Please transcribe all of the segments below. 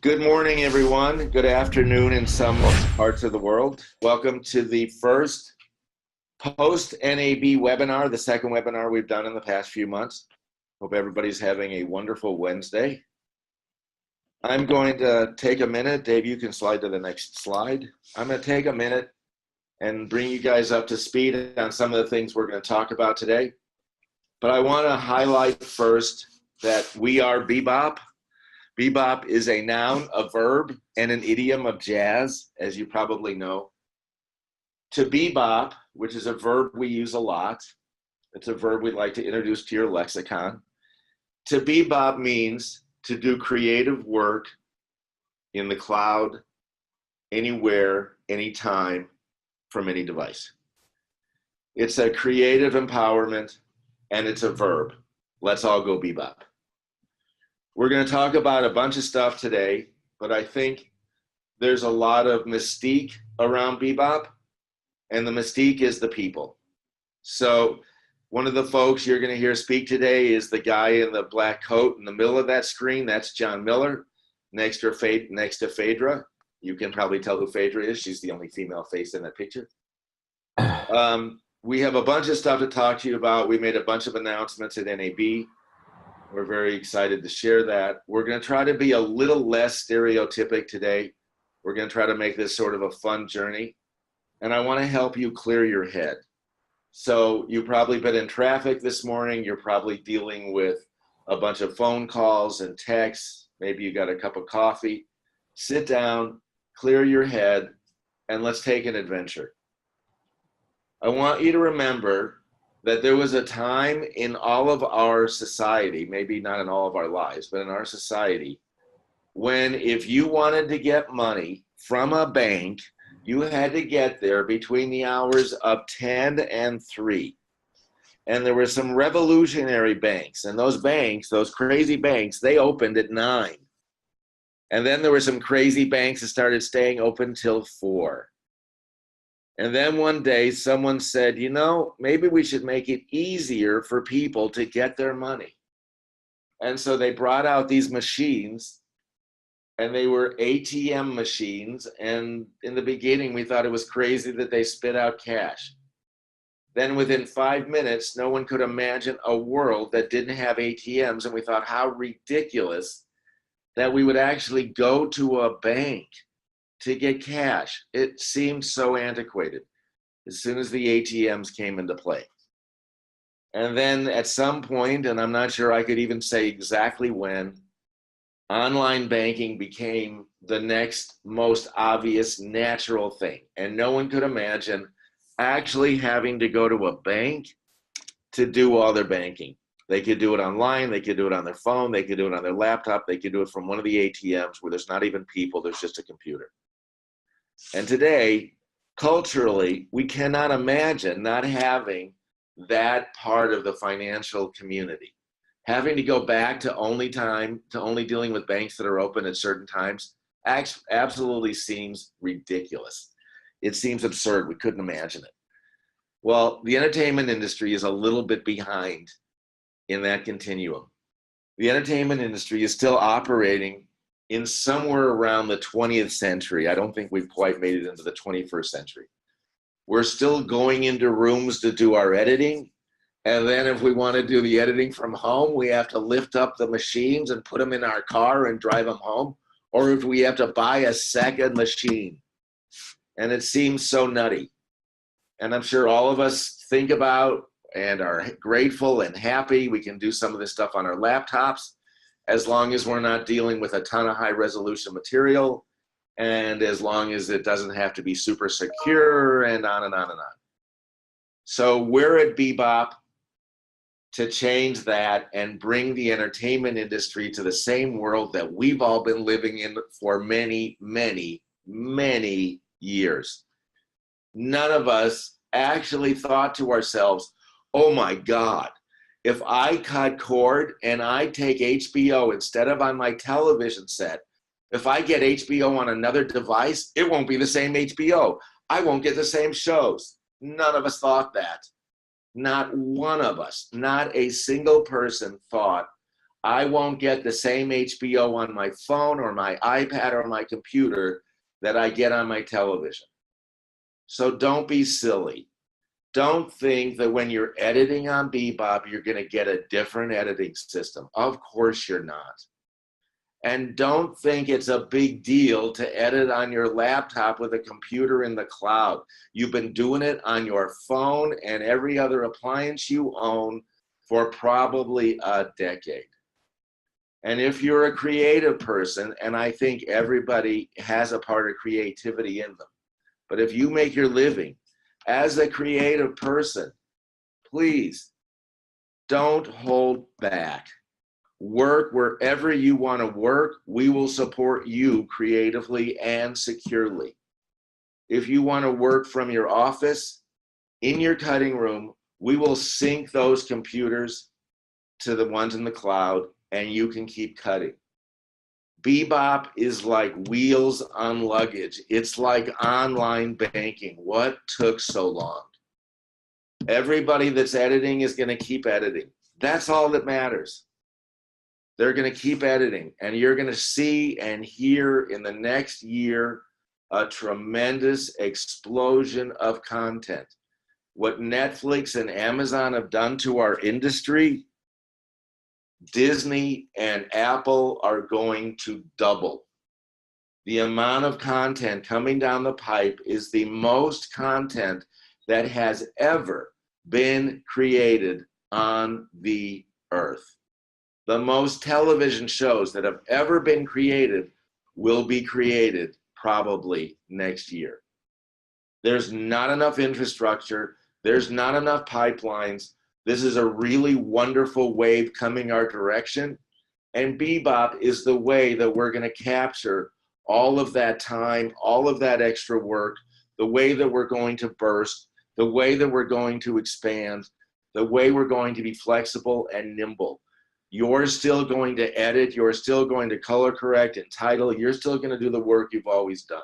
Good morning, everyone. Good afternoon in some parts of the world. Welcome to the first post-NAB webinar, the second webinar we've done in the past few months. Hope everybody's having a wonderful Wednesday. I'm going to take a minute. Dave, you can slide to the next slide. I'm going to take a minute and bring you guys up to speed on some of the things we're going to talk about today. But I want to highlight first that we are BeBop. BeBop is a noun, a verb, and an idiom of jazz, as you probably know. To bebop, which is a verb we use a lot, it's a verb we'd like to introduce to your lexicon. To bebop means to do creative work in the cloud, anywhere, anytime, from any device. It's a creative empowerment, and it's a verb. Let's all go bebop. We're going to talk about a bunch of stuff today, but I think there's a lot of mystique around BeBop, and the mystique is the people. So one of the folks you're going to hear speak today is the guy in the black coat in the middle of that screen. That's John Miller, next to Phaedra. You can probably tell who Phaedra is. She's the only female face in that picture. We have a bunch of stuff to talk to you about. We made a bunch of announcements at NAB. We're very excited to share that. We're going to try to be a little less stereotypic today. We're going to try to make this sort of a fun journey. And I want to help you clear your head. So you've probably been in traffic this morning. You're probably dealing with a bunch of phone calls and texts. Maybe you got a cup of coffee. Sit down, clear your head, and let's take an adventure. I want you to remember that there was a time in all of our society, maybe not in all of our lives, but in our society, when if you wanted to get money from a bank, you had to get there between the hours of 10 and 3. And there were some revolutionary banks, and those banks, those crazy banks, they opened at 9. And then there were some crazy banks that started staying open till 4. And then one day someone said, you know, maybe we should make it easier for people to get their money. And so they brought out these machines, and they were ATM machines. And in the beginning, we thought it was crazy that they spit out cash. Then within 5 minutes, no one could imagine a world that didn't have ATMs. And we thought how ridiculous that we would actually go to a bank to get cash. It seemed so antiquated as soon as the ATMs came into play. And then at some point, and I'm not sure I could even say exactly when, online banking became the next most obvious natural thing. And no one could imagine actually having to go to a bank to do all their banking. They could do it online, they could do it on their phone, they could do it on their laptop, they could do it from one of the ATMs where there's not even people, there's just a computer. And today, culturally, we cannot imagine not having that part of the financial community. Having to go back to only dealing with banks that are open at certain times absolutely seems ridiculous. It seems absurd. We couldn't imagine it. Well, the entertainment industry is a little bit behind in that continuum. The entertainment industry is still operating in somewhere around the 20th century. I don't think we've quite made it into the 21st century. We're still going into rooms to do our editing. And then if we want to do the editing from home, we have to lift up the machines and put them in our car and drive them home. Or if we have to buy a second machine. And it seems so nutty. And I'm sure all of us think about and are grateful and happy we can do some of this stuff on our laptops, as long as we're not dealing with a ton of high resolution material, and as long as it doesn't have to be super secure, and on and on and on. So we're at BeBop to change that and bring the entertainment industry to the same world that we've all been living in for many, many, many years. None of us actually thought to ourselves, oh my God, if I cut cord and I take HBO instead of on my television set, if I get HBO on another device, it won't be the same HBO. I won't get the same shows. None of us thought that. Not one of us, not a single person thought, I won't get the same HBO on my phone or my iPad or my computer that I get on my television. So don't be silly. Don't think that when you're editing on BeBop, you're going to get a different editing system. Of course you're not. And don't think it's a big deal to edit on your laptop with a computer in the cloud. You've been doing it on your phone and every other appliance you own for probably a decade. And if you're a creative person, and I think everybody has a part of creativity in them, but if you make your living as a creative person, please don't hold back. Work wherever you want to work. We will support you creatively and securely. If you want to work from your office, in your cutting room, we will sync those computers to the ones in the cloud, and you can keep cutting. BeBop is like wheels on luggage. It's like online banking. What took so long? Everybody that's editing is going to keep editing. That's all that matters. They're going to keep editing, and you're going to see and hear in the next year a tremendous explosion of content. What Netflix and Amazon have done to our industry, Disney and Apple are going to double. The amount of content coming down the pipe is the most content that has ever been created on the earth. The most television shows that have ever been created will be created probably next year. There's not enough infrastructure. There's not enough pipelines. This is a really wonderful wave coming our direction. And BeBop is the way that we're going to capture all of that time, all of that extra work, the way that we're going to burst, the way that we're going to expand, the way we're going to be flexible and nimble. You're still going to edit, you're still going to color correct and title, you're still going to do the work you've always done.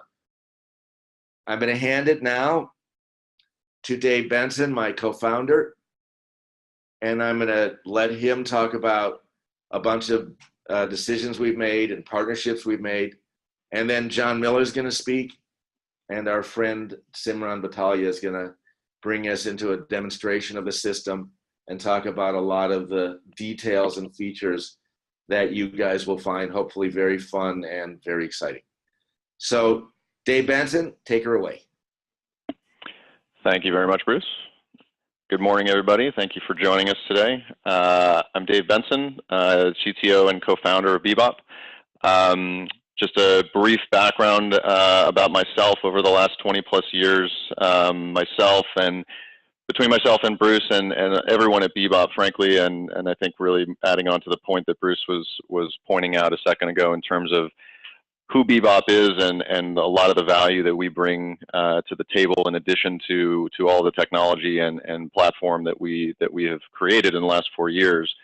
I'm going to hand it now to Dave Benson, my co-founder, and I'm going to let him talk about a bunch of decisions we've made and partnerships we've made. And then John Miller is going to speak, and our friend Simran Battaglia is going to bring us into a demonstration of the system and talk about a lot of the details and features that you guys will find hopefully very fun and very exciting. So Dave Benson, take her away. Thank you very much, Bruce. Good morning, everybody. Thank you for joining us today. I'm Dave Benson, CTO and co-founder of BeBop. Just a brief background about myself over the last 20 plus years. Between myself and Bruce and everyone at BeBop, frankly, and I think really adding on to the point that Bruce was pointing out a second ago in terms of who BeBop is and a lot of the value that we bring to the table in addition to all the technology and platform that we have created in the last 4 years.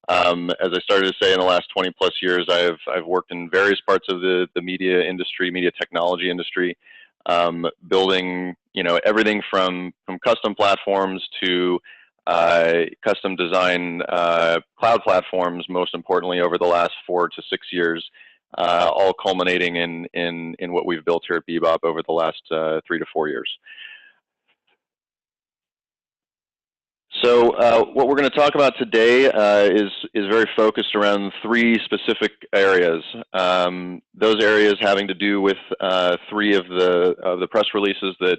As I started to say, in the last 20 plus years, I've worked in various parts of the media industry, media technology industry, building everything from custom platforms to custom design cloud platforms. Most importantly, over the last 4 to 6 years, all culminating in what we've built here at BeBop over the last 3 to 4 years. So what we're going to talk about today is very focused around 3 specific areas. Those areas having to do with 3 of the press releases that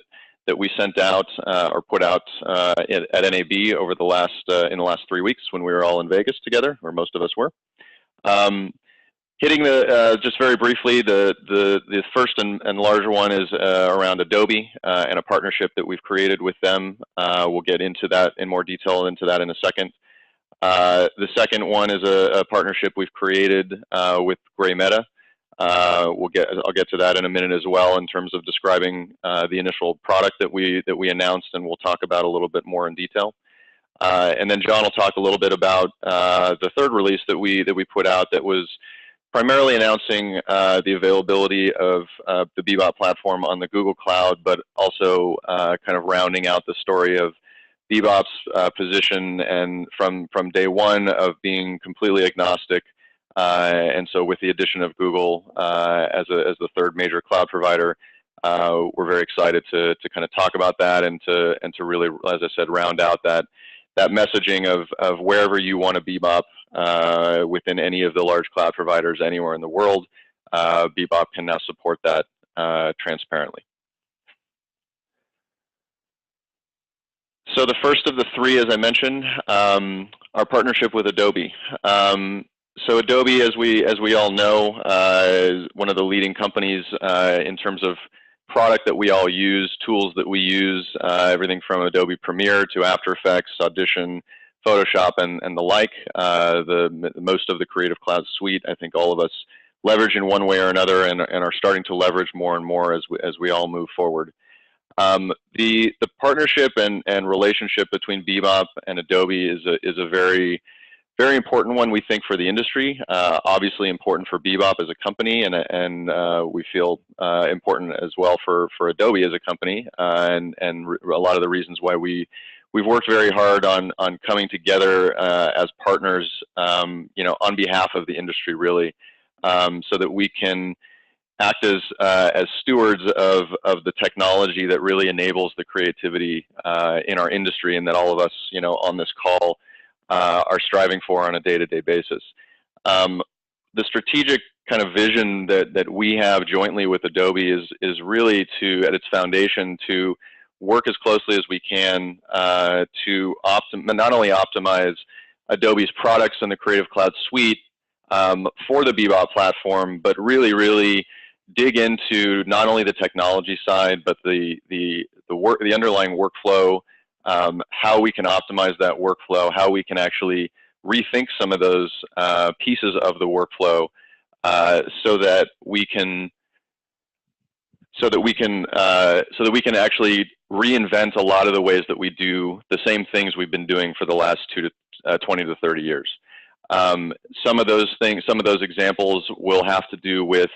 we sent out or put out at NAB over the last in the last 3 weeks when we were all in Vegas together, or most of us were. Hitting just very briefly, the first and larger one is around Adobe and a partnership that we've created with them. We'll get into that in more detail in a second. The second one is a partnership we've created with GrayMeta. I'll get to that in a minute as well in terms of describing the initial product that we announced, and we'll talk about a little bit more in detail. And then John will talk a little bit about the third release that we put out that was primarily announcing the availability of the BeBop platform on the Google Cloud, but also kind of rounding out the story of BeBop's position, and from day one of being completely agnostic. And so with the addition of Google as the third major cloud provider, we're very excited to kind of talk about that and to really, as I said, round out that messaging of wherever you want to BeBop within any of the large cloud providers anywhere in the world. BeBop can now support that transparently. So the first of the three, as I mentioned, our partnership with Adobe. So Adobe, as we all know, is one of the leading companies in terms of product that we all use, tools that we use, everything from Adobe Premiere to After Effects, Audition, Photoshop, and the like. Most of the Creative Cloud suite, I think all of us leverage in one way or another, and are starting to leverage more and more as we all move forward. The partnership and relationship between BeBop and Adobe is a very important one, we think, for the industry. Obviously important for BeBop as a company, and we feel important as well for Adobe as a company, and a lot of the reasons why we've worked very hard on coming together as partners, on behalf of the industry, really, so that we can act as stewards of the technology that really enables the creativity in our industry, and that all of us, on this call are striving for on a day-to-day basis. The strategic kind of vision that we have jointly with Adobe is really at its foundation, to work as closely as we can to not only optimize Adobe's products and the Creative Cloud suite for the BeBop platform, but really dig into not only the technology side, but the underlying workflow, how we can optimize that workflow, how we can actually rethink some of those pieces of the workflow, so that we can actually reinvent a lot of the ways that we do the same things we've been doing for the last 20 to 30 years. Some of those examples will have to do with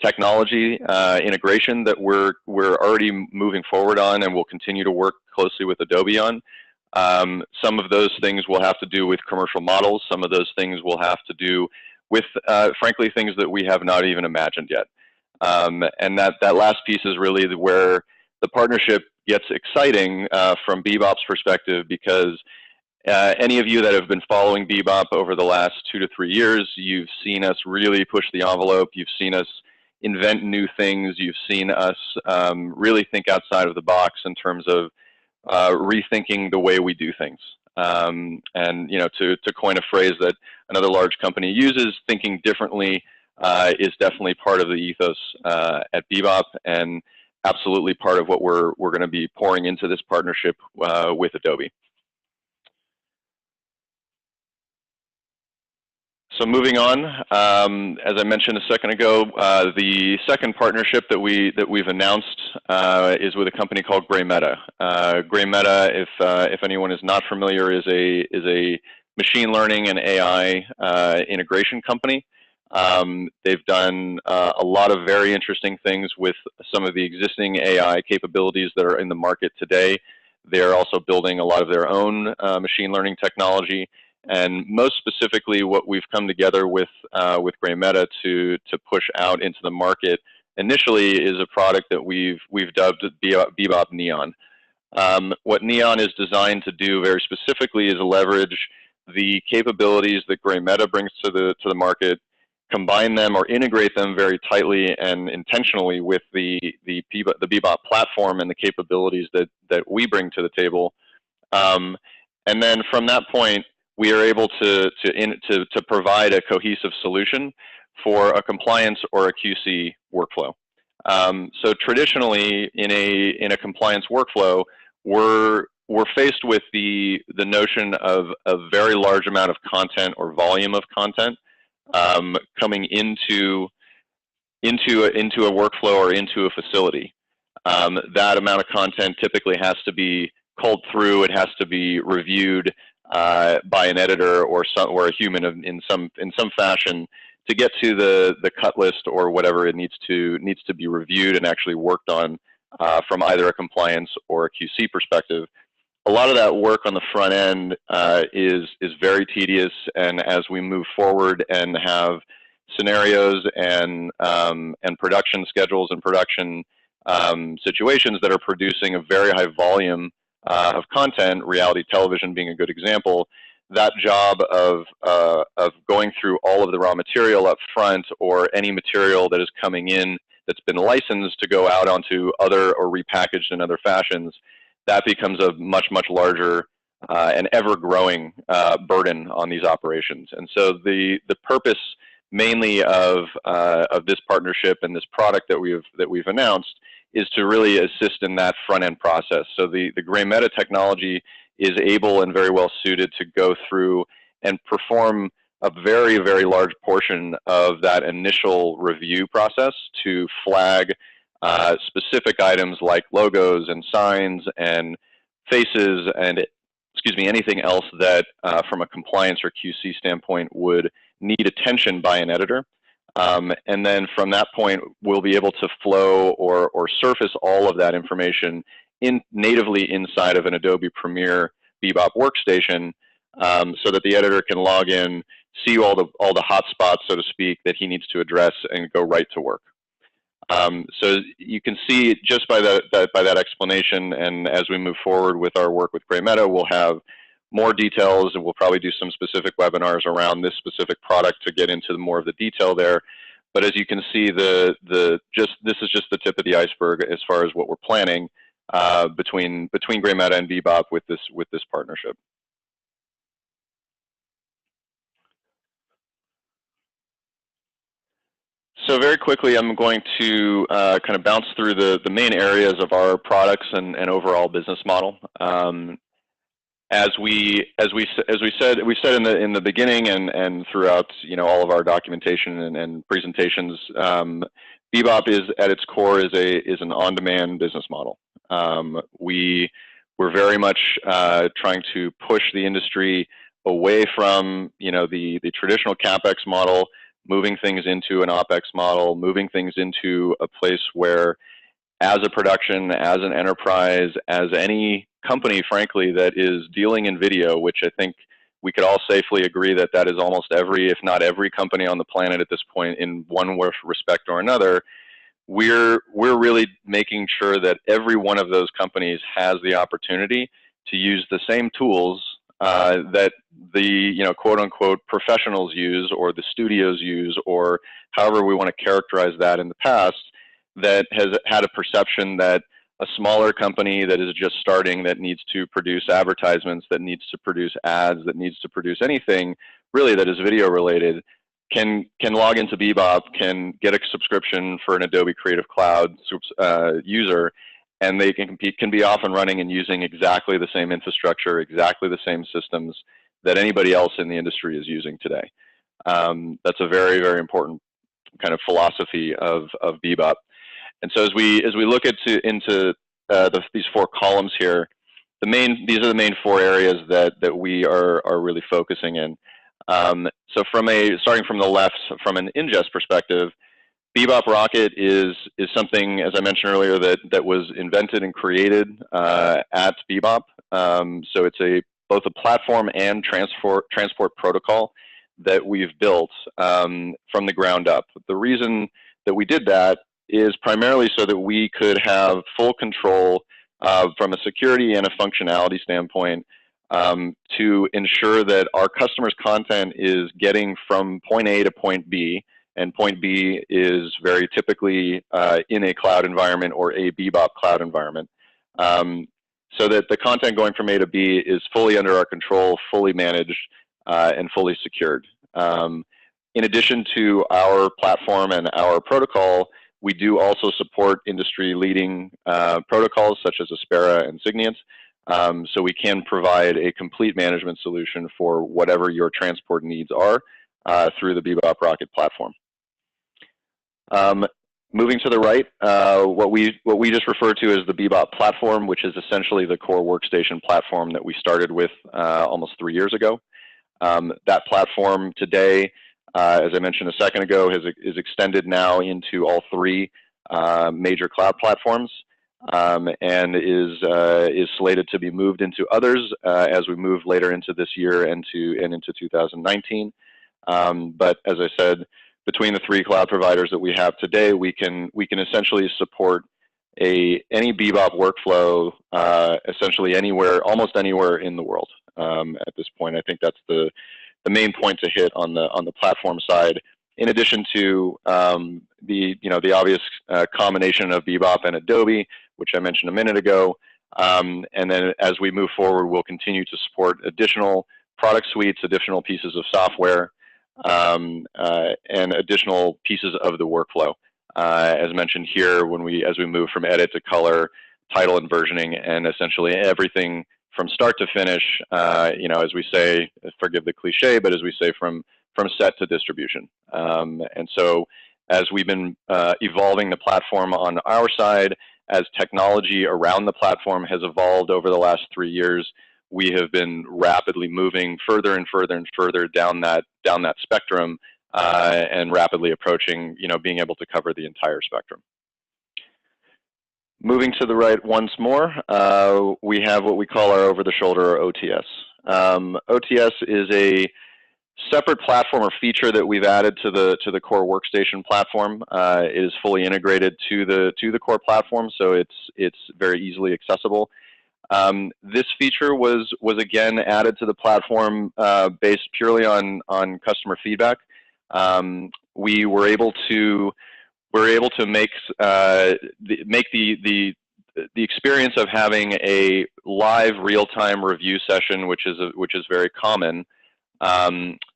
technology integration that we're already moving forward on, and we'll continue to work closely with Adobe on. Some of those things will have to do with commercial models. Some of those things will have to do with, frankly, things that we have not even imagined yet. And that last piece is really where the partnership gets exciting from BeBop's perspective, because any of you that have been following BeBop over the last 2 to 3 years, you've seen us really push the envelope. You've seen us invent new things. You've seen us really think outside of the box in terms of rethinking the way we do things. And to coin a phrase that another large company uses, thinking differently is definitely part of the ethos at BeBop, and absolutely part of what we're going to be pouring into this partnership with Adobe. So moving on, as I mentioned a second ago, the second partnership that we've announced is with a company called GrayMeta. GrayMeta, if anyone is not familiar, is a machine learning and AI integration company. They've done a lot of very interesting things with some of the existing AI capabilities that are in the market today. They're also building a lot of their own machine learning technology. And most specifically, what we've come together with GrayMeta to push out into the market initially is a product that we've dubbed BeBop Neon. What Neon is designed to do very specifically is leverage the capabilities that GrayMeta brings to the market, combine them or integrate them very tightly and intentionally with the BeBop platform and the capabilities that we bring to the table. And then from that point, we are able to provide a cohesive solution for a compliance or a QC workflow. So traditionally, in a compliance workflow, we're faced with the notion of a very large amount of content or volume of content coming into a workflow or into a facility. That amount of content typically has to be culled through. It has to be reviewed by an editor or a human in some fashion to get to the cut list or whatever it needs to be reviewed and actually worked on from either a compliance or a QC perspective. a lot of that work on the front end is very tedious, and as we move forward and have scenarios and production schedules and production situations that are producing a very high volume of content, reality television being a good example, that job of going through all of the raw material up front, or any material that is coming in that's been licensed to go out onto other or repackaged in other fashions, that becomes a much larger and ever-growing burden on these operations. And so the purpose mainly of this partnership and this product that we've announced is to really assist in that front-end process. So the GrayMeta technology is able and very well suited to go through and perform a very large portion of that initial review process to flag specific items like logos and signs and faces and, excuse me, anything else that from a compliance or QC standpoint would need attention by an editor. And then from that point, we'll be able to flow or surface all of that information natively inside of an Adobe Premiere BeBop workstation, so that the editor can log in, see all the hot spots, so to speak, that he needs to address, and go right to work. So you can see just by that explanation, and as we move forward with our work with GrayMeta, we'll have more details, and we'll probably do some specific webinars around this specific product to get into more of the detail there. But as you can see, this is just the tip of the iceberg as far as what we're planning between GrayMeta and BeBop with this partnership. So very quickly, I'm going to kind of bounce through the main areas of our products and overall business model. As we said in the beginning and throughout all of our documentation and presentations, BeBop is at its core is an on-demand business model. We're very much trying to push the industry away from the traditional CapEx model, moving things into an OpEx model, moving things into a place where, as a production, as an enterprise, as any company, frankly, that is dealing in video, which I think we could all safely agree that is almost every, if not every, company on the planet at this point in one respect or another, we're really making sure that every one of those companies has the opportunity to use the same tools that the quote unquote professionals use, or the studios use, or however we want to characterize that in the past, that has had a perception that a smaller company that is just starting, that needs to produce advertisements, that needs to produce ads, that needs to produce anything really that is video related, can log into BeBop, can get a subscription for an Adobe Creative Cloud user, and they can be off and running and using exactly the same infrastructure, exactly the same systems that anybody else in the industry is using today. That's a very important kind of philosophy of BeBop. And so as we look into these four columns here, these are the main four areas that we are really focusing in. So starting from the left, from an ingest perspective, BeBop Rocket is something, as I mentioned earlier, that was invented and created at BeBop. So it's both a platform and transport protocol that we've built from the ground up. The reason that we did that is primarily so that we could have full control from a security and a functionality standpoint to ensure that our customers' content is getting from point A to point B, and point B is very typically in a cloud environment or a BeBop cloud environment, so that the content going from A to B is fully under our control, fully managed, and fully secured. In addition to our platform and our protocol, we do also support industry-leading protocols such as Aspera and Signiant, so we can provide a complete management solution for whatever your transport needs are through the BeBop Rocket platform. Moving to the right, what we just refer to as the BeBop platform, which is essentially the core workstation platform that we started with almost 3 years ago. That platform today, as I mentioned a second ago, is extended now into all three major cloud platforms. and is slated to be moved into others as we move later into this year and into 2019. But as I said, between the 3 cloud providers that we have today, we can essentially support any BeBop workflow essentially anywhere, almost anywhere in the world at this point. I think that's the main point to hit on the platform side. In addition to the obvious combination of BeBop and Adobe, which I mentioned a minute ago, and then as we move forward, we'll continue to support additional product suites, additional pieces of software, and additional pieces of the workflow. As mentioned here, as we move from edit to color, title and versioning, and essentially everything from start to finish, as we say, forgive the cliche, but as we say, from set to distribution. And so as we've been evolving the platform on our side, as technology around the platform has evolved over the last 3 years, we have been rapidly moving further and further and further down that spectrum, and rapidly approaching, being able to cover the entire spectrum. Moving to the right once more, we have what we call our over-the-shoulder, or OTS. OTS is a separate platform or feature that we've added to the core workstation platform. It is fully integrated to the core platform, so it's very easily accessible. This feature was again added to the platform based purely on customer feedback. We were able to make the experience of having a live real-time review session, which is very common,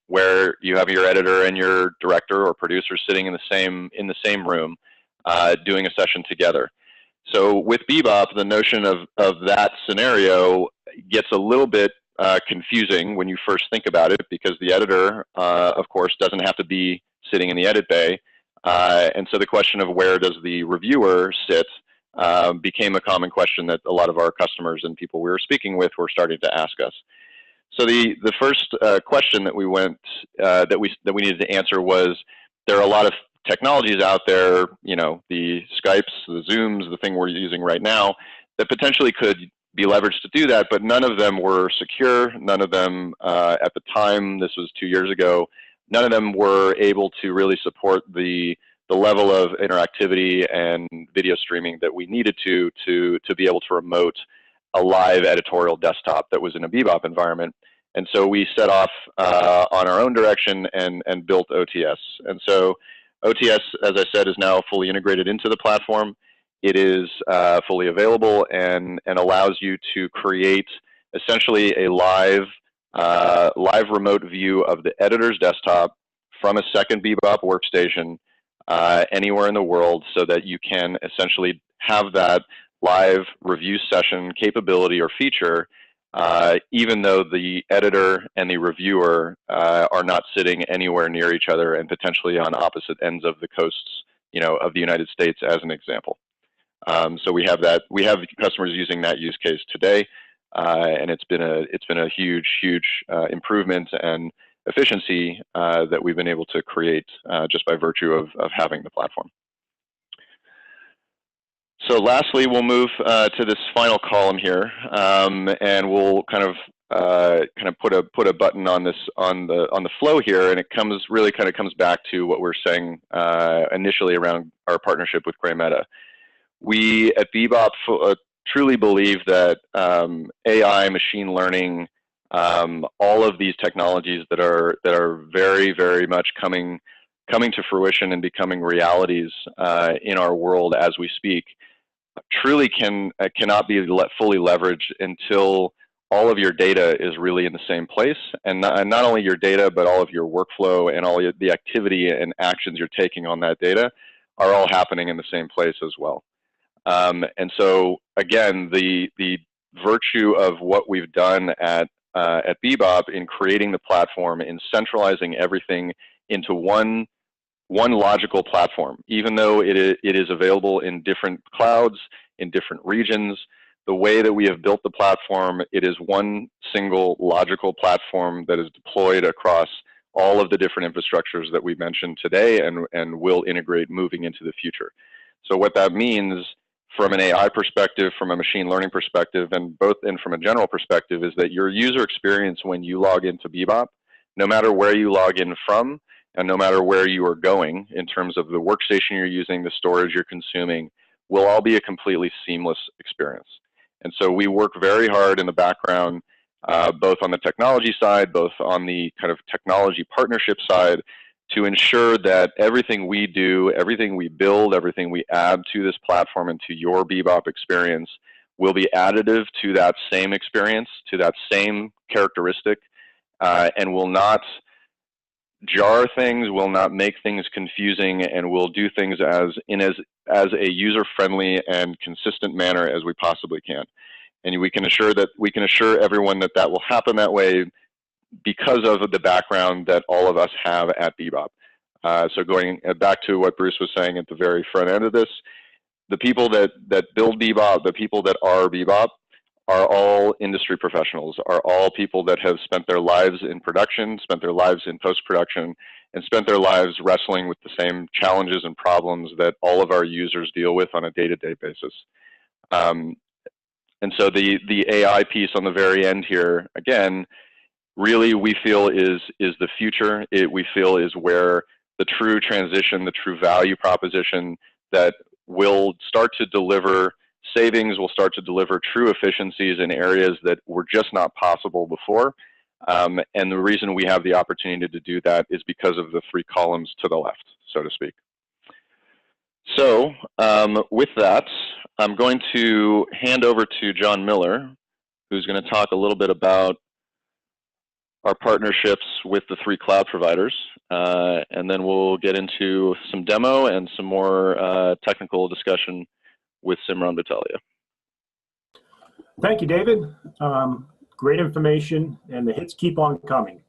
where you have your editor and your director or producer sitting in the same room, doing a session together. So with BeBop, the notion of that scenario gets a little bit confusing when you first think about it, because the editor, of course, doesn't have to be sitting in the edit bay. And so the question of where does the reviewer sit became a common question that a lot of our customers and people we were speaking with were starting to ask us. So the first question that we needed to answer was, there are a lot of technologies out there, the Skypes, the Zooms, the thing we're using right now, that potentially could be leveraged to do that, but none of them were secure. None of them, at the time, this was 2 years ago, none of them were able to really support the level of interactivity and video streaming that we needed to be able to remote a live editorial desktop that was in a BeBop environment. And so we set off on our own direction and built OTS. And so OTS, as I said, is now fully integrated into the platform. It is fully available and allows you to create essentially a live remote view of the editor's desktop from a second BeBop workstation anywhere in the world, so that you can essentially have that live review session capability or feature, even though the editor and the reviewer are not sitting anywhere near each other and potentially on opposite ends of the coasts, of the United States, as an example. So we have customers using that use case today, and it's been a huge improvement and efficiency that we've been able to create just by virtue of having the platform. So lastly, we'll move to this final column here, and we'll kind of put a button on this on the flow here, and it really comes back to what we're saying initially around our partnership with GrayMeta. We at BeBop truly believe that AI, machine learning, all of these technologies that are very, very much coming to fruition and becoming realities in our world as we speak, truly cannot be fully leveraged until all of your data is really in the same place, and not only your data, but all of your workflow and all the activity and actions you're taking on that data are all happening in the same place as well. And so again, the virtue of what we've done at BeBop in creating the platform, in centralizing everything into one logical platform, even though it is available in different clouds, in different regions, the way that we have built the platform, it is one single logical platform that is deployed across all of the different infrastructures that we mentioned today and will integrate moving into the future. So what that means from an AI perspective, from a machine learning perspective, and from a general perspective, is that your user experience when you log into BeBop, no matter where you log in from, and no matter where you are going in terms of the workstation you're using, the storage you're consuming, will all be a completely seamless experience. And so we work very hard in the background, both on the technology side, both on the kind of technology partnership side, to ensure that everything we do, everything we build, everything we add to this platform and to your BeBop experience will be additive to that same experience, to that same characteristic, and will not jar things, will not make things confusing, and will do things as a user-friendly and consistent manner as we possibly can. And we can assure everyone that that will happen that way because of the background that all of us have at BeBop. So going back to what Bruce was saying at the very front end of this, the people that build BeBop, the people that are BeBop, are all industry professionals, are all people that have spent their lives in production, spent their lives in post-production, and spent their lives wrestling with the same challenges and problems that all of our users deal with on a day-to-day basis. And so the AI piece on the very end here, again, really we feel is the future. We feel is where the true transition, the true value proposition that will start to deliver savings, will start to deliver true efficiencies in areas that were just not possible before. And the reason we have the opportunity to do that is because of the three columns to the left, so to speak. So with that, I'm going to hand over to John Miller, who's going to talk a little bit about our partnerships with the three cloud providers, and then we'll get into some demo and some more technical discussion with Simran Battalia. Thank you, David. Great information, and the hits keep on coming.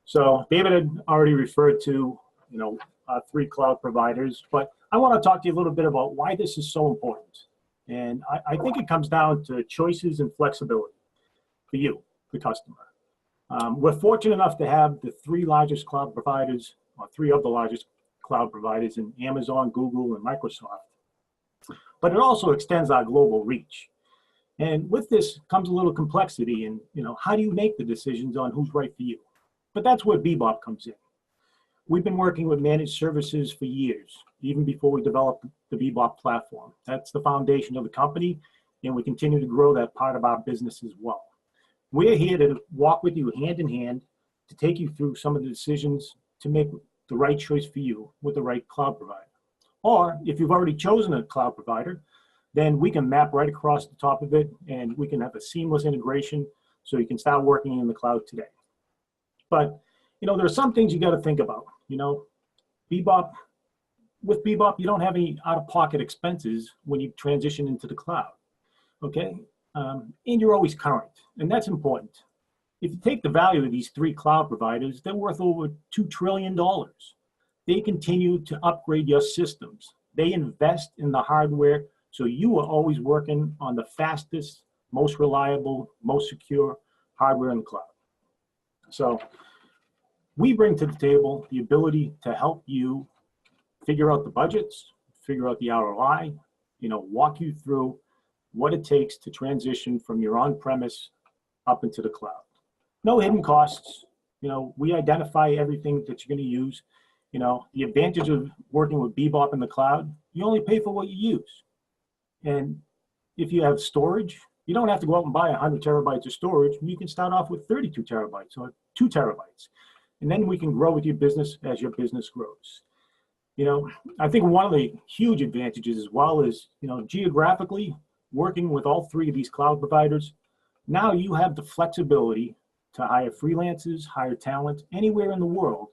So David had already referred to, three cloud providers, but I want to talk to you a little bit about why this is so important. And I think it comes down to choices and flexibility for you, the customer. We're fortunate enough to have the three largest cloud providers, or three of the largest cloud providers in Amazon, Google, and Microsoft. But it also extends our global reach. And with this comes a little complexity in, how do you make the decisions on who's right for you? But that's where BeBop comes in. We've been working with managed services for years, even before we developed the BeBop platform. That's the foundation of the company, and we continue to grow that part of our business as well. We're here to walk with you hand in hand to take you through some of the decisions to make the right choice for you with the right cloud provider. Or if you've already chosen a cloud provider, then we can map right across the top of it, and we can have a seamless integration so you can start working in the cloud today. But, there are some things you got to think about. BeBop, with BeBop, you don't have any out-of-pocket expenses when you transition into the cloud, okay? And you're always current, and that's important. If you take the value of these three cloud providers, they're worth over $2 trillion. They continue to upgrade your systems. They invest in the hardware, so you are always working on the fastest, most reliable, most secure hardware in the cloud. So we bring to the table the ability to help you figure out the budgets, figure out the ROI, walk you through what it takes to transition from your on-premise up into the cloud. No hidden costs. We identify everything that you're going to use. The advantage of working with BeBop in the cloud, you only pay for what you use. And if you have storage, you don't have to go out and buy 100 terabytes of storage. You can start off with 32 terabytes or 2 terabytes. And then we can grow with your business as your business grows. I think one of the huge advantages as well is, geographically, working with all three of these cloud providers, now you have the flexibility to hire freelancers, hire talent anywhere in the world,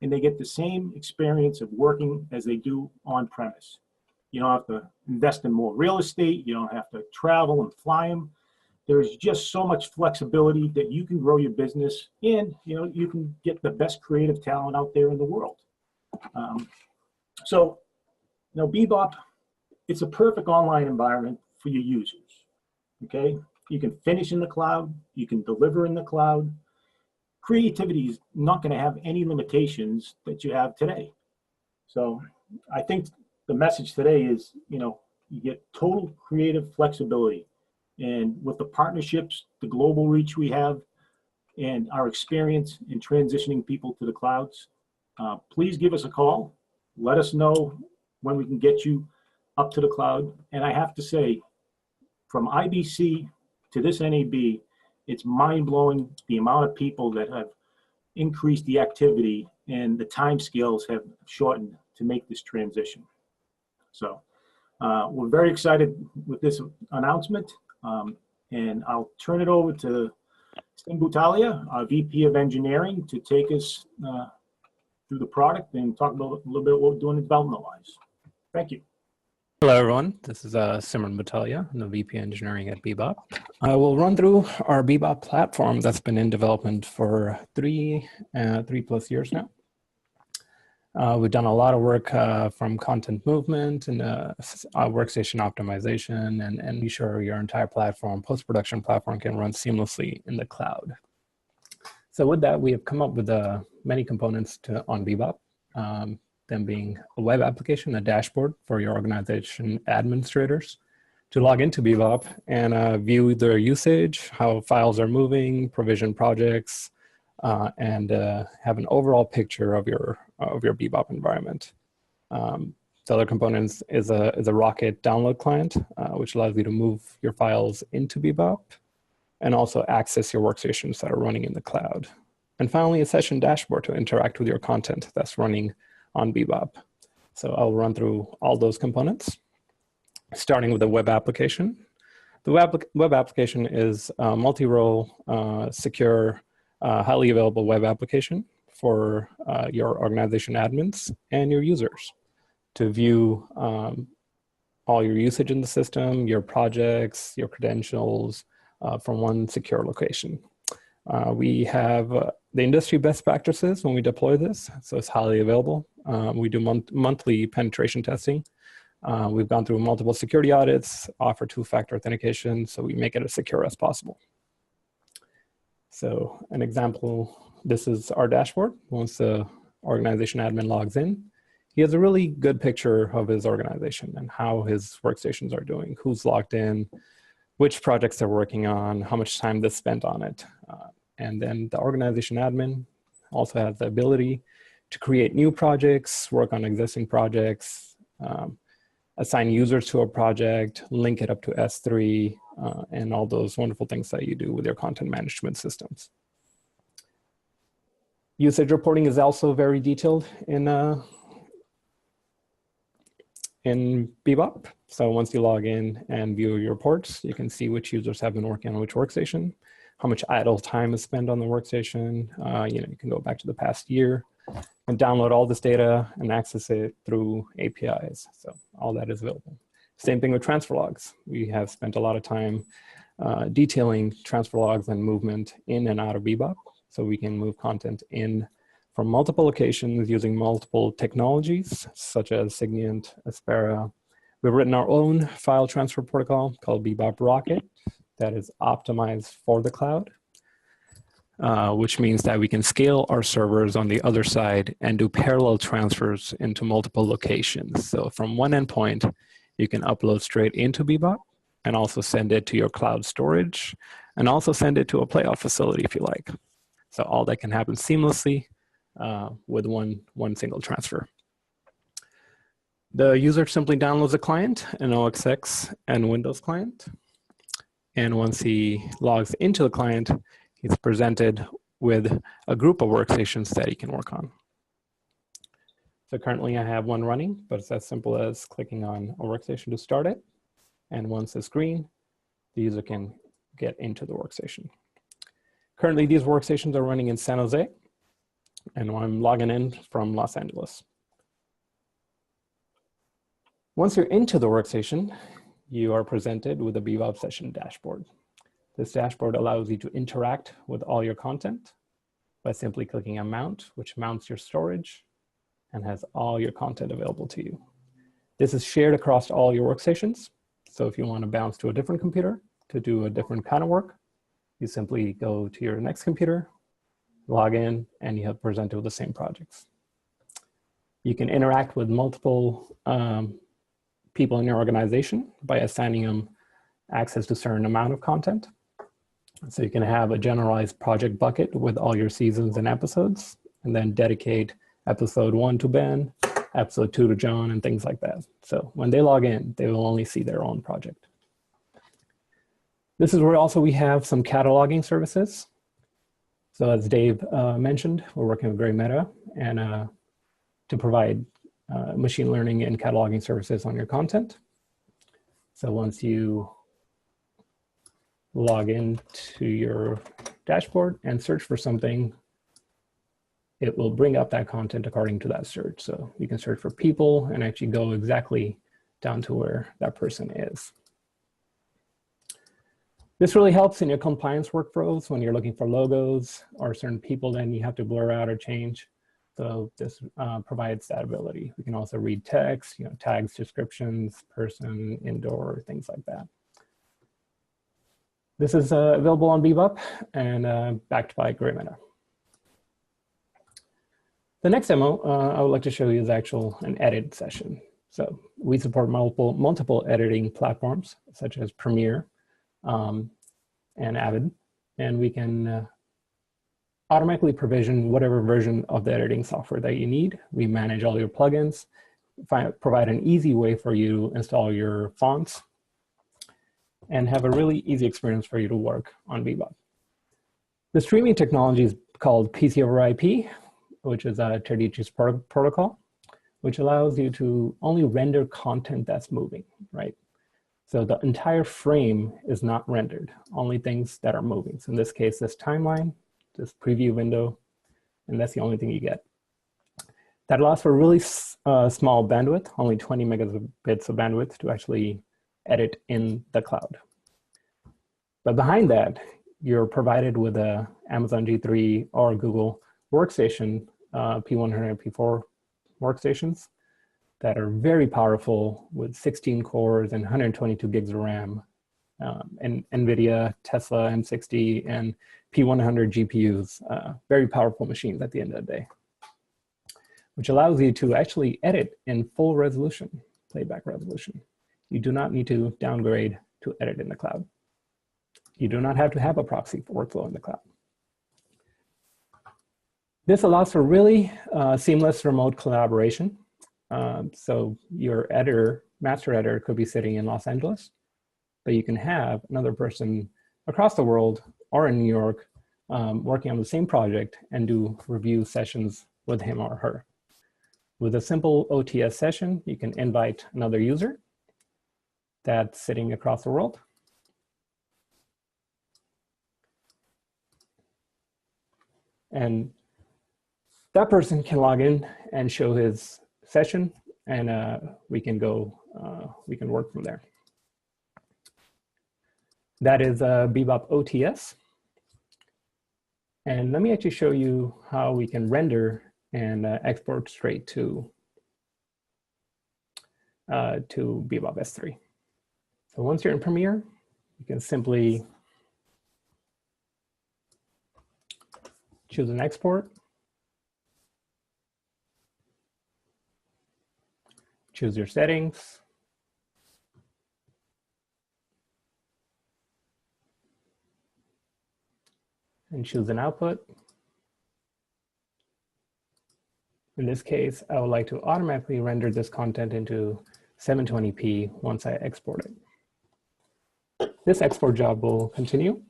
and they get the same experience of working as they do on premise. You don't have to invest in more real estate. You don't have to travel and fly them. There's just so much flexibility that you can grow your business, and you can get the best creative talent out there in the world. So BeBop, it's a perfect online environment for your users, okay? You can finish in the cloud, you can deliver in the cloud. Creativity is not gonna have any limitations that you have today. So I think the message today is, You get total creative flexibility. And with the partnerships, the global reach we have, and our experience in transitioning people to the clouds, please give us a call. Let us know when we can get you up to the cloud. And I have to say, from IBC to this NAB, it's mind-blowing the amount of people that have increased the activity, and the time scales have shortened to make this transition. So we're very excited with this announcement, and I'll turn it over to Tim Butalia, our VP of Engineering, to take us through the product and talk about a little bit what we're doing development-wise. Thank you. Hello, everyone. This is Simran Butalia. I'm the VP Engineering at BeBop. I will run through our BeBop platform that's been in development for three plus years now. We've done a lot of work from content movement and workstation optimization and be sure your entire platform, post-production platform, can run seamlessly in the cloud. So with that, we have come up with many components on BeBop. Them being a web application, a dashboard for your organization administrators to log into BeBop and view their usage, how files are moving, provision projects, and have an overall picture of your BeBop environment. The other components is a Rocket download client, which allows you to move your files into BeBop and also access your workstations that are running in the cloud. And finally, a session dashboard to interact with your content that's running on BeBop. So I'll run through all those components, starting with the web application. The web application is a multi-role, secure, highly available web application for your organization admins and your users to view all your usage in the system, your projects, your credentials from one secure location. We have the industry best practices when we deploy this, so it's highly available. We do monthly penetration testing. We've gone through multiple security audits, offer two-factor authentication, so we make it as secure as possible. So an example, this is our dashboard. Once the organization admin logs in, he has a really good picture of his organization and how his workstations are doing, who's logged in, which projects they're working on, how much time they spent on it. And then the organization admin also has the ability to create new projects, work on existing projects, assign users to a project, link it up to S3, and all those wonderful things that you do with your content management systems. Usage reporting is also very detailed in BeBop. So once you log in and view your reports, you can see which users have been working on which workstation, how much idle time is spent on the workstation. You can go back to the past year and download all this data and access it through APIs. So all that is available. Same thing with transfer logs. We have spent a lot of time detailing transfer logs and movement in and out of BeBop, so we can move content in from multiple locations using multiple technologies, such as Signiant, Aspera. We've written our own file transfer protocol called BeBop Rocket that is optimized for the cloud, which means that we can scale our servers on the other side and do parallel transfers into multiple locations. So from one endpoint, you can upload straight into BeBop and also send it to your cloud storage and also send it to a playoff facility if you like. So all that can happen seamlessly with one single transfer. The user simply downloads a client, an OS X and Windows client. And once he logs into the client, he's presented with a group of workstations that he can work on. So currently I have one running, but it's as simple as clicking on a workstation to start it. And once it's green, the user can get into the workstation. Currently, these workstations are running in San Jose, and I'm logging in from Los Angeles. Once you're into the workstation, you are presented with a BeBop session dashboard. This dashboard allows you to interact with all your content by simply clicking on Mount, which mounts your storage and has all your content available to you. This is shared across all your workstations. So if you want to bounce to a different computer to do a different kind of work, you simply go to your next computer, log in, and you have presented with the same projects. You can interact with multiple people in your organization by assigning them access to a certain amount of content. So you can have a generalized project bucket with all your seasons and episodes, and then dedicate episode 1 to Ben, episode 2 to John, and things like that. So when they log in, they will only see their own project. This is where also we have some cataloging services. So as Dave mentioned, we're working with GrayMeta and to provide machine learning and cataloging services on your content. So once you log into your dashboard and search for something, it will bring up that content according to that search. So you can search for people and actually go exactly down to where that person is. This really helps in your compliance workflows when you're looking for logos or certain people then you have to blur out or change. So this provides that ability. We can also read text, tags, descriptions, person, indoor, things like that. This is available on BeBop and backed by GrayMeta. The next demo I would like to show you is an edit session. So we support multiple editing platforms such as Premiere and Avid, and we can automatically provision whatever version of the editing software that you need. We manage all your plugins, provide an easy way for you to install your fonts, and have a really easy experience for you to work on BeBop. The streaming technology is called PC over IP, which is a Terdici's protocol, which allows you to only render content that's moving, right? So the entire frame is not rendered, only things that are moving. So in this case, this timeline, this preview window, and that's the only thing you get. That allows for really small bandwidth, only 20 megabits of bandwidth to actually edit in the cloud. But behind that, you're provided with a Amazon G3 or Google workstation, P100 and P4 workstations that are very powerful with 16 cores and 122 gigs of RAM, and NVIDIA, Tesla M60, and P100 GPUs, very powerful machines at the end of the day, which allows you to actually edit in full resolution, playback resolution. You do not need to downgrade to edit in the cloud. You do not have to have a proxy for workflow in the cloud. This allows for really seamless remote collaboration. So your editor, master editor, could be sitting in Los Angeles, but you can have another person across the world or in New York working on the same project and do review sessions with him or her. With a simple OTS session, you can invite another user that's sitting across the world. And that person can log in and show his session, and we can work from there. That is BeBop OTS. And let me actually show you how we can render and export straight to BeBop S3. So once you're in Premiere, you can simply choose an export, choose your settings, and choose an output. In this case, I would like to automatically render this content into 720p once I export it. This export job will continue.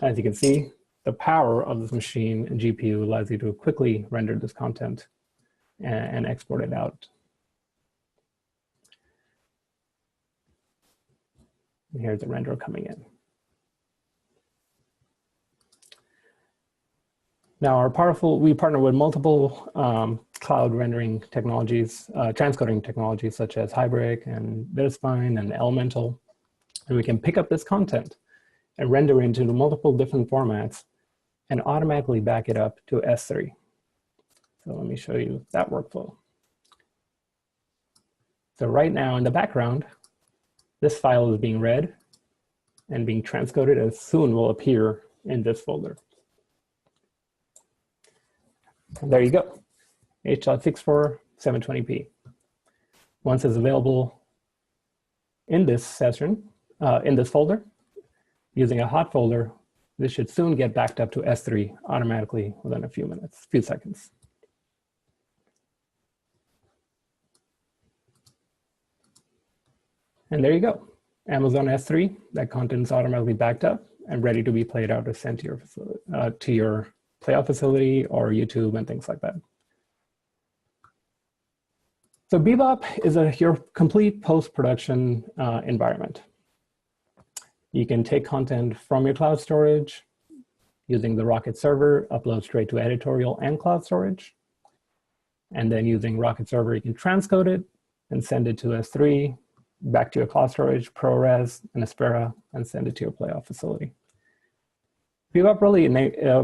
As you can see, the power of this machine and GPU allows you to quickly render this content and export it out. And here's the renderer coming in. Now, we partner with multiple cloud rendering technologies, transcoding technologies such as Hybrid and Bitspine and Elemental, and we can pick up this content and render into multiple different formats and automatically back it up to S3. So let me show you that workflow. So right now in the background, this file is being read and being transcoded and soon will appear in this folder. And there you go, H.64 720p. Once it's available in this session, in this folder, using a hot folder, this should soon get backed up to S3 automatically within a few minutes, few seconds. And there you go. Amazon S3, that content is automatically backed up and ready to be played out or sent to your facility, to your playout facility or YouTube and things like that. So BeBop is your complete post-production environment. You can take content from your cloud storage using the Rocket server, upload straight to editorial and cloud storage. And then using Rocket server, you can transcode it and send it to S3, back to your cloud storage, ProRes, and Aspera, and send it to your playoff facility. BeBop really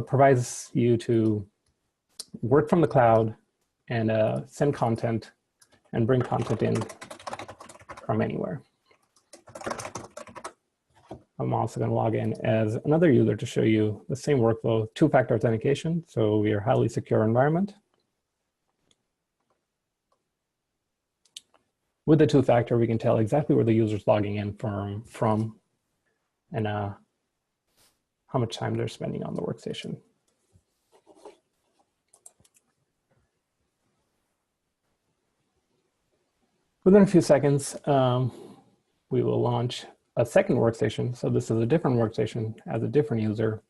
provides you to work from the cloud and send content and bring content in from anywhere. I'm also going to log in as another user to show you the same workflow, two-factor authentication. So we are a highly secure environment. With the two-factor, we can tell exactly where the user's logging in from and how much time they're spending on the workstation. Within a few seconds, we will launch a second workstation. So this is a different workstation as a different user,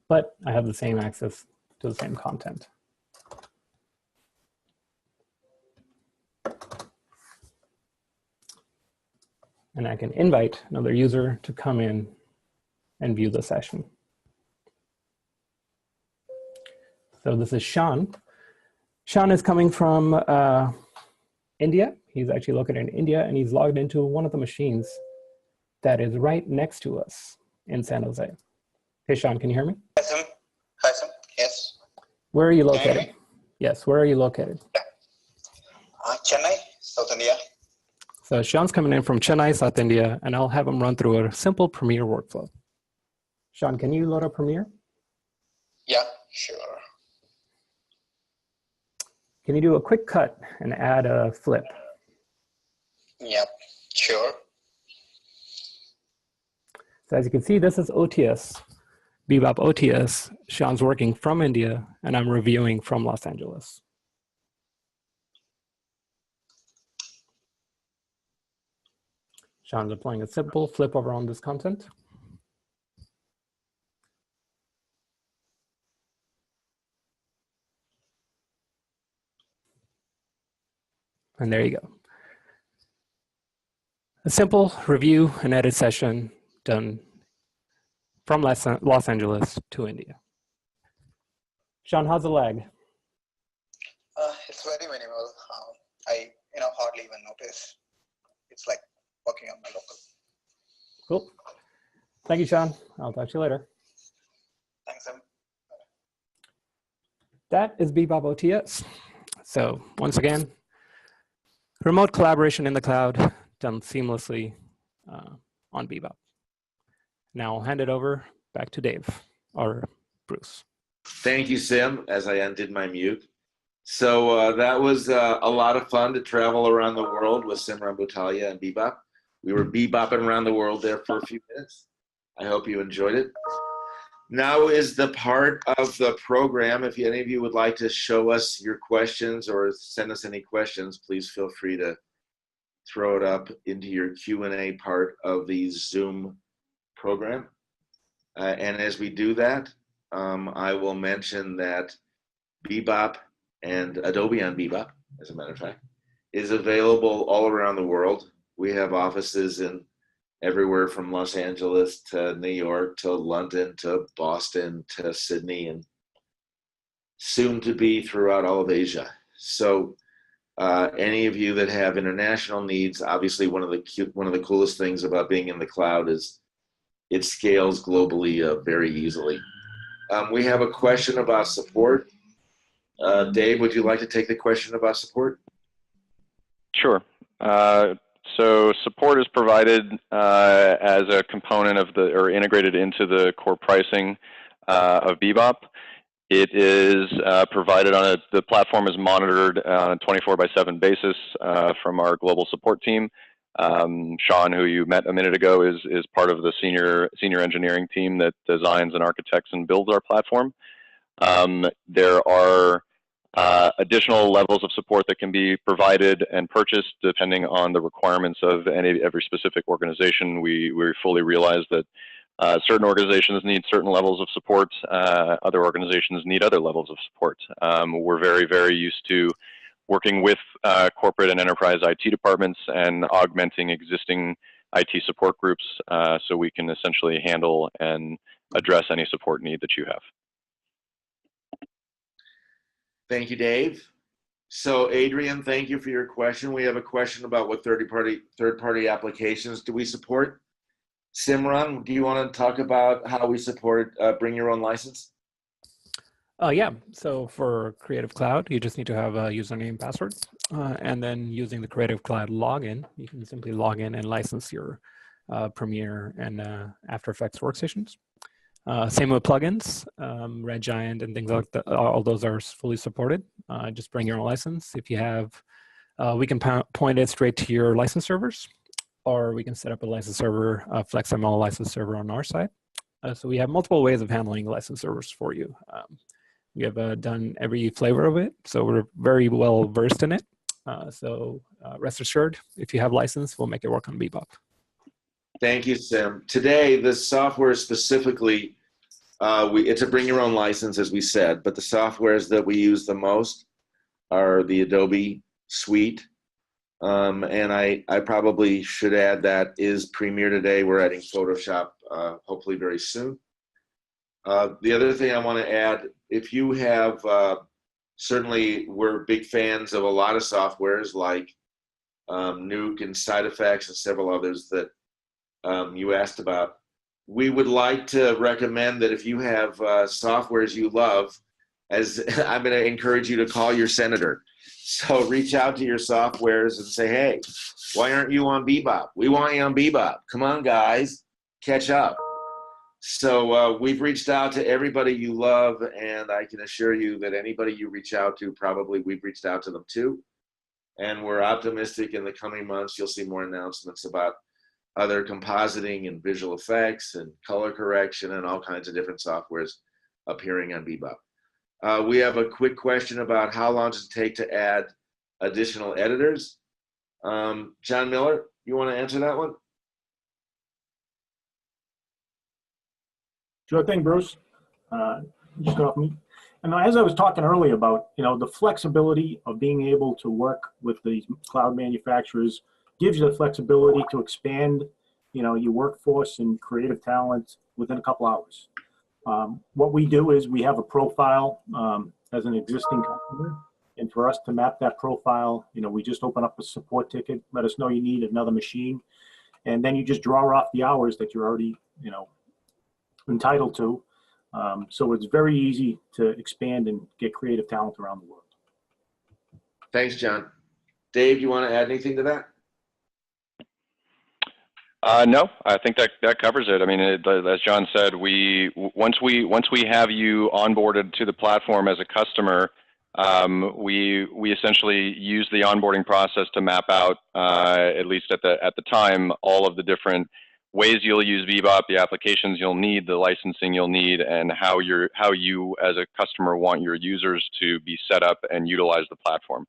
but I have the same access to the same content. And I can invite another user to come in and view the session. So this is Sean. Sean is coming from India. He's actually located in India, and he's logged into one of the machines that is right next to us in San Jose. Hey, Sean, can you hear me? Hi, Sam. Hi, Sam. Yes. Where are you located? Yes, where are you located? Chennai, South India. So Sean's coming in from Chennai, South India, and I'll have him run through a simple Premiere workflow. Sean, can you load up Premiere? Yeah, sure. Can you do a quick cut and add a flip? Yep, sure. So as you can see, this is OTS, BeBop OTS. Sean's working from India, and I'm reviewing from Los Angeles. Sean's applying a simple flip over on this content. And there you go. A simple review and edit session done from Los Angeles to India. Sean, how's the lag? It's very minimal. I hardly even notice. It's like working on my local. Cool. Thank you, Sean. I'll talk to you later. Thanks, Sam. That is BeBop OTS. So once again, remote collaboration in the cloud done seamlessly on BeBop. Now I'll hand it over back to Dave or Bruce. Thank you, Sim, as I undid my mute. So that was a lot of fun to travel around the world with Simran Bhutalia and BeBop. We were bebopping around the world there for a few minutes. I hope you enjoyed it. Now is the part of the program. If any of you would like to show us your questions or send us any questions, please feel free to throw it up into your Q&A part of the Zoom program. And as we do that, I will mention that BeBop and Adobe on BeBop, as a matter of fact, is available all around the world. We have offices in everywhere from Los Angeles to New York to London to Boston to Sydney and soon to be throughout all of Asia. So any of you that have international needs, obviously one of the coolest things about being in the cloud is it scales globally very easily. We have a question about support. Dave, would you like to take the question about support? Sure. So support is provided as a component of or integrated into the core pricing of BeBop. It is provided on the platform is monitored on a 24/7 basis from our global support team. Sean, who you met a minute ago, is part of the senior engineering team that designs and architects and builds our platform. There are additional levels of support that can be provided and purchased depending on the requirements of every specific organization. We fully realize that certain organizations need certain levels of support, other organizations need other levels of support. We're very, very used to working with corporate and enterprise IT departments and augmenting existing IT support groups so we can essentially handle and address any support need that you have. Thank you, Dave. So Adrian, thank you for your question. We have a question about what third-party applications do we support? Simran, do you want to talk about how we support bring your own license? Yeah, so for Creative Cloud, you just need to have a username and password. And then using the Creative Cloud login, you can simply log in and license your Premiere and After Effects workstations. Same with plugins, Red Giant and things like that. All those are fully supported. Just bring your own license. If you have, we can point it straight to your license servers, or we can set up a license server, a FlexML license server on our side. So we have multiple ways of handling license servers for you. We have done every flavor of it, so we're very well versed in it. So rest assured, if you have license, we'll make it work on BeBop. Thank you, Sim. Today, the software specifically, it's a bring your own license, as we said, but the softwares that we use the most are the Adobe suite. And I probably should add that is Premiere today. We're adding Photoshop hopefully very soon. The other thing I want to add, if you have, certainly we're big fans of a lot of softwares like Nuke and Side Effects and several others that you asked about. We would like to recommend that if you have softwares you love, as I'm going to encourage you to call your senator. So reach out to your softwares and say, hey, why aren't you on BeBop? We want you on BeBop. Come on, guys, catch up. So we've reached out to everybody you love, and I can assure you that anybody you reach out to, probably we've reached out to them too. And we're optimistic in the coming months, you'll see more announcements about other compositing and visual effects and color correction and all kinds of different softwares appearing on BeBop. We have a quick question about how long does it take to add additional editors? John Miller, you want to answer that one? Sure thing, Bruce. Just off me. And as I was talking earlier about, the flexibility of being able to work with these cloud manufacturers gives you the flexibility to expand, your workforce and creative talent within a couple hours. What we do is we have a profile as an existing customer, and for us to map that profile, we just open up a support ticket, let us know you need another machine, and then you just draw off the hours that you're already, entitled to. So it's very easy to expand and get creative talent around the world. Thanks, John. Dave, do you want to add anything to that? No, I think that covers it. I mean, as John said, once we have you onboarded to the platform as a customer, we essentially use the onboarding process to map out, at least at the time, all of the different ways you'll use BeBop, the applications you'll need, the licensing you'll need, and how you as a customer want your users to be set up and utilize the platform.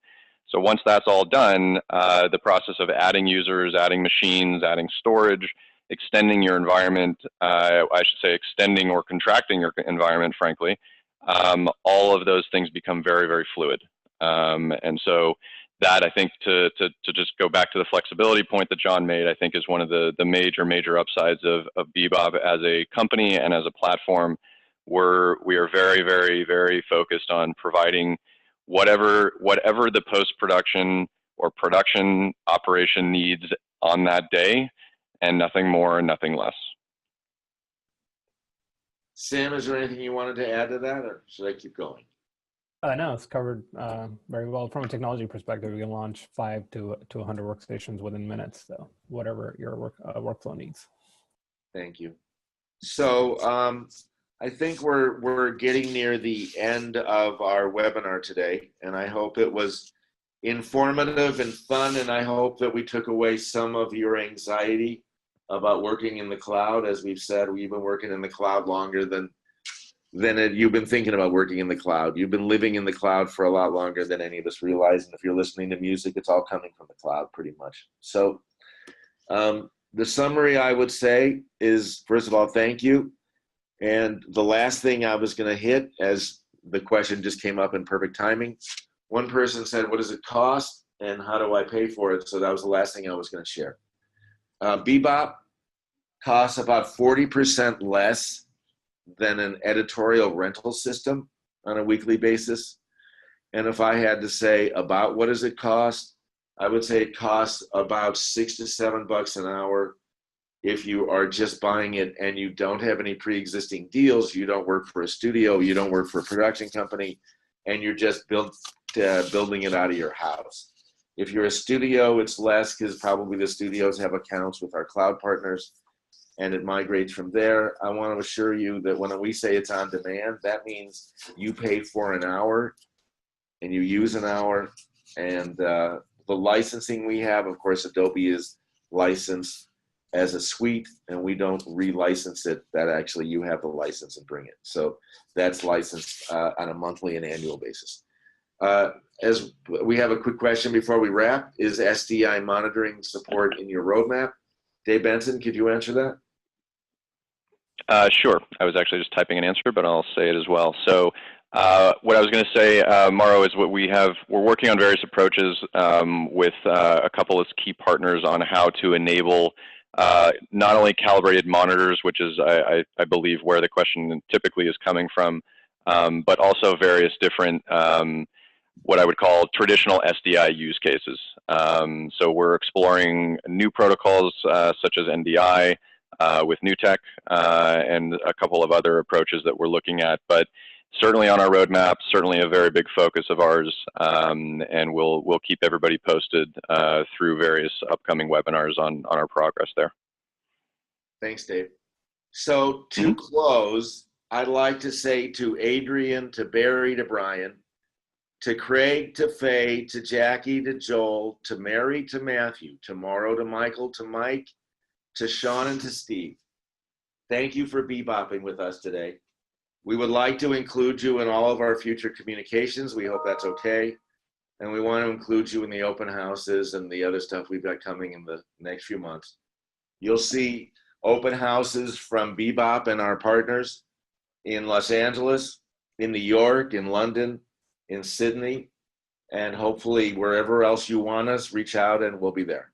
So once that's all done, the process of adding users, adding machines, adding storage, extending your environment, I should say extending or contracting your environment, frankly, all of those things become very, very fluid. And so that, I think, to just go back to the flexibility point that John made, I think is one of the major upsides of BeBop as a company and as a platform. We are very, very, very focused on providing whatever the post-production or production operation needs on that day, and nothing more and nothing less. Sam, is there anything you wanted to add to that, or should I keep going? No, it's covered very well. From a technology perspective, we can launch 5 to 100 workstations within minutes, so whatever your workflow needs. Thank you. So I think we're getting near the end of our webinar today, and I hope it was informative and fun, and I hope that we took away some of your anxiety about working in the cloud. As we've said, we've been working in the cloud longer than you've been thinking about working in the cloud. You've been living in the cloud for a lot longer than any of us realize, and if you're listening to music, it's all coming from the cloud pretty much. So the summary I would say is, first of all, thank you. And the last thing I was going to hit, as the question just came up in perfect timing, one person said, what does it cost and how do I pay for it? So that was the last thing I was going to share. BeBop costs about 40% less than an editorial rental system on a weekly basis. And if I had to say about what does it cost, I would say it costs about $6 to $7 an hour. If you are just buying it and you don't have any pre-existing deals, you don't work for a studio, you don't work for a production company, and you're just building it out of your house. If you're a studio, it's less because probably the studios have accounts with our cloud partners and it migrates from there. I want to assure you that when we say it's on demand, that means you pay for an hour and you use an hour. And the licensing we have, of course, Adobe is licensed as a suite, and we don't relicense it. That actually you have the license and bring it. So that's licensed on a monthly and annual basis. As we have a quick question before we wrap, is SDI monitoring support in your roadmap? Dave Benson, could you answer that? Sure. I was actually just typing an answer, but I'll say it as well. So what I was going to say, Mauro, is what we're working on various approaches with a couple of key partners on how to enable not only calibrated monitors, which is, I believe, where the question typically is coming from, but also various different, what I would call traditional SDI use cases. So we're exploring new protocols such as NDI with new tech and a couple of other approaches that we're looking at. But certainly on our roadmap, certainly a very big focus of ours, and we'll keep everybody posted through various upcoming webinars on our progress there. Thanks, Dave. So to close, I'd like to say to Adrian, to Barry, to Brian, to Craig, to Faye, to Jackie, to Joel, to Mary, to Matthew, to Mauro, to Michael, to Mike, to Sean, and to Steve, thank you for bebopping with us today. We would like to include you in all of our future communications. We hope that's okay. And we want to include you in the open houses and the other stuff we've got coming in the next few months. You'll see open houses from BeBop and our partners in Los Angeles, in New York, in London, in Sydney, and hopefully wherever else you want us, reach out and we'll be there.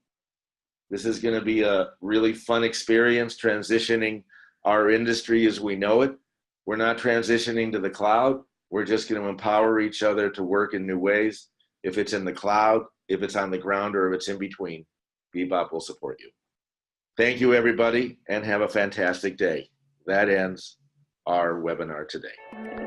This is going to be a really fun experience transitioning our industry as we know it. We're not transitioning to the cloud. We're just going to empower each other to work in new ways. If it's in the cloud, if it's on the ground, or if it's in between, BeBop will support you. Thank you, everybody, and have a fantastic day. That ends our webinar today.